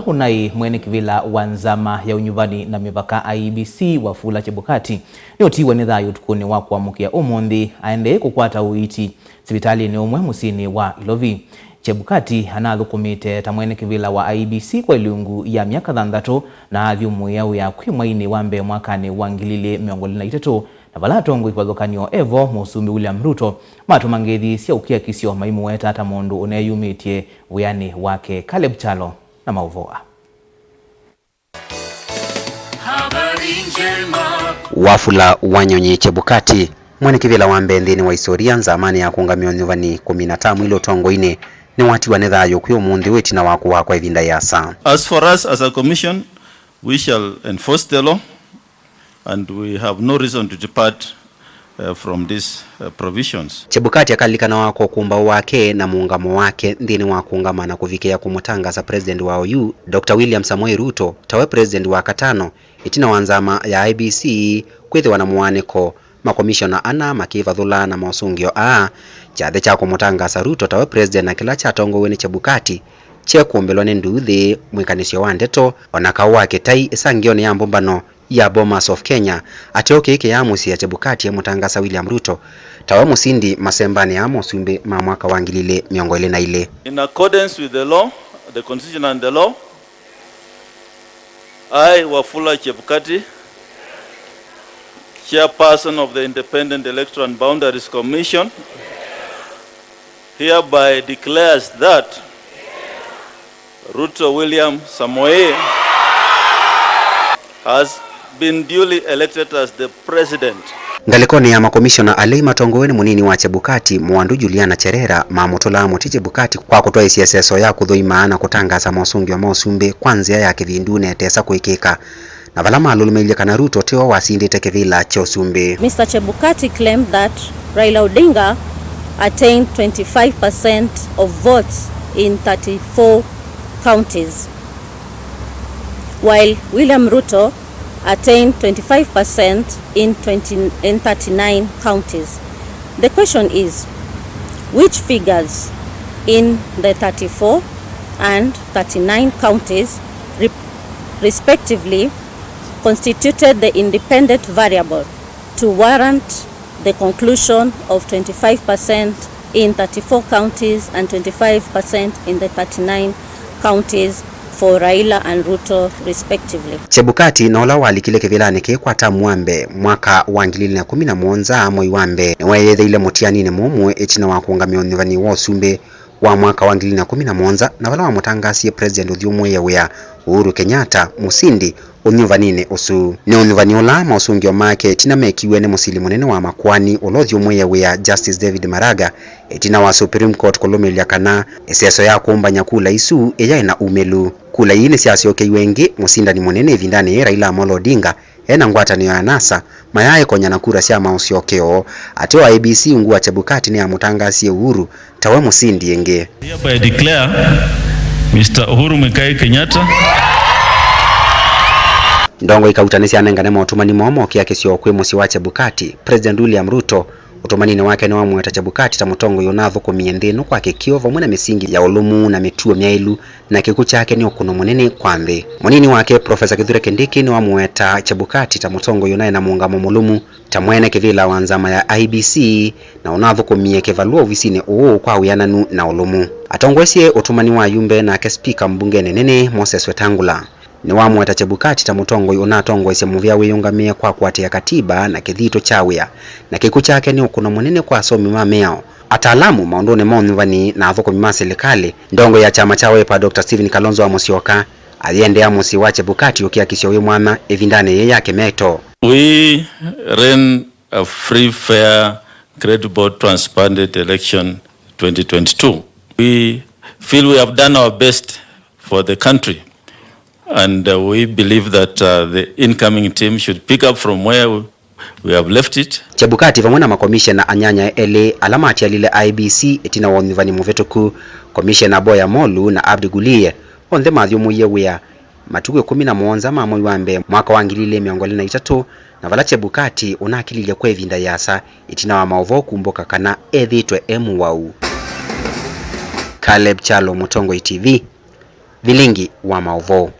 Unai mwene kivila wanzama ya unyuvani na mipaka IEBC Wafula Chebukati ni otiwa ni thayo tukuni wa kuamukia umundi aende kukwata uiti sibitali ni umwe musini wa Ilovi. Chebukati anathukumite ta mwene kivila wa IEBC kwa ilungu ya miaka 6 na athiumu ya kwimwaini wambe mwakani wa 2023 na vala tongo ikwathũkanio Evo Musumbi William Ruto matumangethi cia ukiakisio maimu weta ata mundu uneyumitie wiani wake Caleb Chalo na mauvoa. Wafula Wanyonyi Chebukati mwene kivila wambe nthini wa historia nzamani ya kuungamio nyuvani 15 ilo tongo ine ni wati wa nethayo kwi umundi witina waku wakwa ivinda yasa. As for us as a commission, we shall enforce the law and we have no reason to depart from these provisions. Chebukati akalikana wako kumba wake na muungamo wake nthini wa kuungama na kuvikia kumutangaza president wa OU Dr. William Samoei Ruto tawe president wa katano itina wanzama ya IEBC kwithiwa na muaniko makomishona ana makivathula na mausungio chathe cha kumutangaza Ruto tawe president na kila chatongo weni Chebukati chekuombelwa ni nduthi mwikanisio wa ndeto onaka wake tai isangione ya mbombano ya Bomas of Kenya atioke ike ya musi ya Chebukati ya mutangaza William Ruto tawe musindi masembani ya Musumbi ma mwaka wa 2022. In accordance with the law, the constitution and the law, I, Wafula Chebukati, chairperson of the Independent Electoral and Boundaries Commission, hereby declares that Ruto William Samoei has been duly elected as the president. Ngalikoni ya makomishona alei matongoweni munini wa Chebukati Mwandu Juliana Cherera mamutula muti Chebukati kwa kutoa isieseso ya kuthui maana kutangaza mausungi wa Musumbi kwanzia ya kivindune tesa kuikika na vala malulumelia kana Ruto teo wasindite kivila cha Usumbi. Mr. Chebukati claimed that Raila Odinga attained 25% of votes in 34 counties, while William Ruto attained 25% in 39 counties. The question is, which figures in the 34 and 39 counties respectively constituted the independent variable to warrant the conclusion of 25% in 34 counties and 25% in the 39 counties for Raila and Ruto respectively. Chebukati na ola walikile kivilani kikwata mwambe mwaka wa 2011 mwai wambe wayethe ile mutianine mumwe itina wa kuungamio nyuvani wa Usumbi wa mwaka wa 2011 na vala wa mutangasie president uthiumwe ya Uhuru Kenyatta musindi unyuvanine usu ni unyuvani ola mausungio make itina mekiwe ni musili munene wa makwani ulothiumwe ya Justice David Maraga itina wa Supreme Court kulumelia kana iseso ya kuumba nyakula isu eya ina umelu kula yini siasio wengi musindani munene vindani Raila Amolo Odinga ena ngwatanio ya NASA mayaye konya na kura sia mausiokeo ateo IEBC ungua Chebukati ni amutangasie Uhuru tawe musindi yenge. Hereby declare Mr. Uhuru Muigai Kenyatta ndongo ikautanisi anengane mautumani momo kia kisio kwe musi wa Chebukati President William Ruto utumanini wake ni wa mweta Chebukati ta mutongo yonathu kumiyendhinu kwa kikio vamwe misingi ya ulumu na mituo myailu na kiku chake ni ukuno munene kwambe. Munini wake Professor Kithure Kindiki ni wa mweta Chebukati ta mutongo yonaye na muungamo mulumu ta mwene kivila wanzama ya IEBC na unathu kumiye kivalua uvisini kwa uyananu na ulumu. Atongwesie utumani wa yumbe na ke speaker mbungene nene Moses Wetangula ni wa mweta Chebukati ta mutongo unatongo ise muvya wiyungamia kwa kuatia katiba na kithito chawia na kiku chake ni ukuno munene kwa somi mameo ataalamu maondone monyuvani na athoko mima serikali ndongo ya chama cha Wiper Dr. Stephen Kalonzo wa Musyoka aliendea musi wa Chebukati ukiakisio uyu mwama evindane ye yake meto. We ran a free, fair, credible, transparent election 2022. We feel we have done our best for the country. And we believe that the incoming team should pick up from where we have left it. Chebukati vamwena makomishena anyanya ele alamati ya lile IEBC itina wanyuvani muvetuku komishena Boya Molu na Abdi Gulie onde mathiumu yewea matuku 11 mamwe wambe mwaka wa 2023 na vala Chebukati unakililia kwa evinda yasa itina wa maovo kumboka kana ethitwe emu wau. Caleb Chalo, Mutongo TV. Vilingi wa Mauvoo.